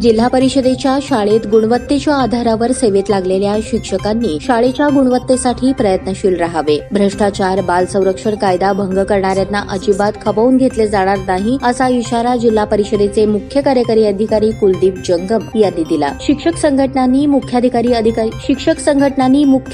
जिल्हा परिषदेच्या शाळेत गुणवत्तेच्या आधारावर सेवेत लागलेल्या शिक्षकांनी शाळेच्या गुणवत्तेसाठी प्रयत्नशील राहावे. भ्रष्टाचार, बाल संरक्षण कायदा भंग करणाऱ्यांना अजिबात खपवून घेतले जाणार नाही असा इशारा जिल्हा परिषदेचे मुख्य कार्यकारी अधिकारी कुलदीप जंगम यांनी दिला. शिक्षक संघटनांनी मुख्य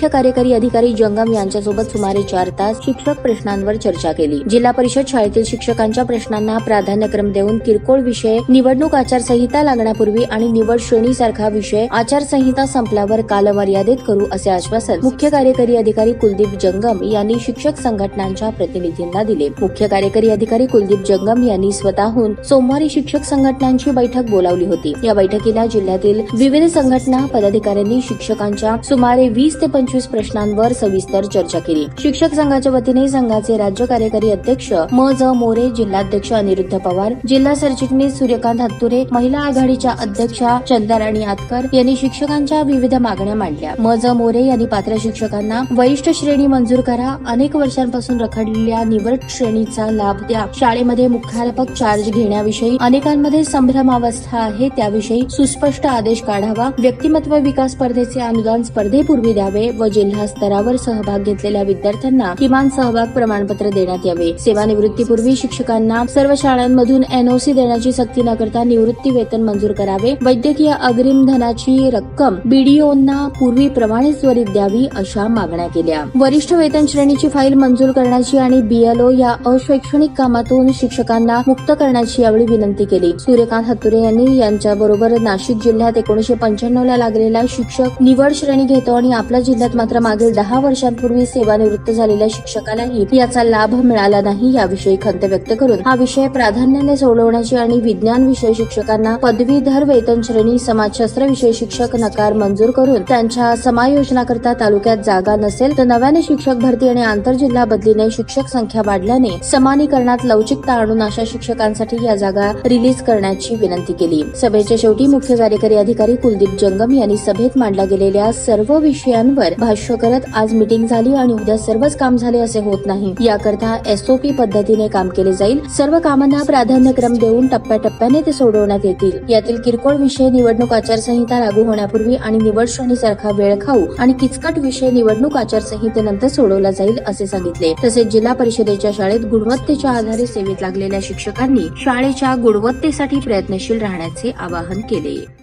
कार्यकारी अधिकारी जंगम यांच्यासोबत सुमारे 4 तास शिक्षक प्रश्नांवर चर्चा केली. जिल्हा परिषद शाळेतील शिक्षकांच्या प्रश्नांना प्राधान्यक्रम देऊन किरकोळ विषय, निवडणूक आचारसंहिता लागण्यापूर्वी आणि निवड श्रेणी सारखा विषय आचारसंहिता संपल्यावर कालमर्यादित करू असे आश्वासन मुख्य कार्यकारी अधिकारी कुलदीप जंगम यांनी शिक्षक संघटनांच्या प्रतिनिधींना दिले. मुख्य कार्यकारी अधिकारी कुलदीप जंगम यांनी स्वतःहून सोमवारी शिक्षक संघटनांची बैठक बोलावली होती. या बैठकीला जिल्ह्यातील विविध संघटना पदाधिकाऱ्यांनी शिक्षकांच्या सुमारे 20 ते 25 प्रश्नांवर सविस्तर चर्चा केली. शिक्षक संघाच्या वतीने संघाचे राज्य कार्यकारी अध्यक्ष म. ज. मोरे, जिल्हाध्यक्ष अनिरुद्ध पवार, जिल्हा सरचिटणीस सूर्यकांत हत्तुरे, महिला आघाडीच्या अध्यक्षा चंद्राराणी आतकर यांनी शिक्षकांच्या विविध मागण्या मांडल्या. म. ज. मोरे यांनी पात्र शिक्षकांना वरिष्ठ श्रेणी मंजूर करा, अनेक वर्षांपासून रखडलेल्या निवड श्रेणीचा लाभ द्या, शाळेमध्ये मुख्याध्यापक चार्ज घेण्याविषयी अनेकांमध्ये संभ्रमावस्था आहे त्याविषयी सुस्पष्ट आदेश काढावा, व्यक्तिमत्व विकास स्पर्धेचे अनुदान स्पर्धेपूर्वी द्यावे व जिल्हा स्तरावर सहभाग घेतलेल्या विद्यार्थ्यांना किमान सहभाग प्रमाणपत्र देण्यात यावे. सेवानिवृत्तीपूर्वी शिक्षकांना सर्व शाळांमधून एनओसी देण्याची सक्ती न करता निवृत्ती वेतन मंजूर करावे. वैद्यकीय अग्रिम धनाची रक्कम बीडीओंना पूर्वीप्रमाणेच त्वरित द्यावी अशा मागण्या केल्या. वरिष्ठ वेतन श्रेणीची फाईल मंजूर करण्याची आणि बीएलओ या अशैक्षणिक कामातून शिक्षकांना मुक्त करण्याची यावेळी विनंती केली. सूर्यकांत हत्तुरे यांनी यांच्याबरोबर नाशिक जिल्ह्यात 1995 ला लागलेला शिक्षक निवड श्रेणी घेतो आणि आपल्या जिल्ह्यात मात्र मागील 10 वर्षांपूर्वी सेवानिवृत्त झालेल्या शिक्षकालाही याचा लाभ मिळाला नाही याविषयी खंत व्यक्त करून हा विषय प्राधान्याने सोडवण्याची आणि विज्ञान विषय शिक्षकांना पदवीधर वेतन श्रेणी, समाजशास्त्र विषय शिक्षक नकार मंजूर करून त्यांच्या समायोजनाकरता तालुक्यात जागा नसेल तर नव्याने शिक्षक भरती आणि आंतरजिल्हा बदलीने शिक्षक संख्या वाढल्याने समानीकरणात लवचिकता आणून अशा शिक्षकांसाठी या जागा रिलीज करण्याची विनंती केली. सभेच्या शेवटी मुख्य कार्यकारी अधिकारी कुलदीप जंगम यांनी सभेत मांडल्या गेलेल्या सर्व विषयांवर भाष्य करत आज मीटिंग झाली आणि उद्या सर्वच काम झाले असे होत नाही. याकरता एसओपी पद्धतीने काम केले जाईल. सर्व कामांना प्राधान्यक्रम देऊन टप्प्याटप्प्याने ते सोडवण्यात येतील. यातील किरकोळ विषय निवडणूक आचारसंहिता लागू होण्यापूर्वी आणि निवड श्रेणीसारखा वेळखाऊ आणि किचकट विषय निवडणूक आचारसंहितेनंतर सोडवला जाईल असे सांगितले. तसेच जिल्हा परिषदेच्या शाळेत गुणवत्तेच्या आधारे सेवेत लागलेल्या शिक्षकांनी शाळेच्या गुणवत्तेसाठी प्रयत्नशील राहण्याचे आवाहन केले.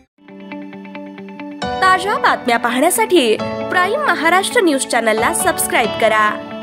ताज्या बातम्या पाहण्यासाठी प्राईम महाराष्ट्र न्यूज चॅनलला सबस्क्राईब करा.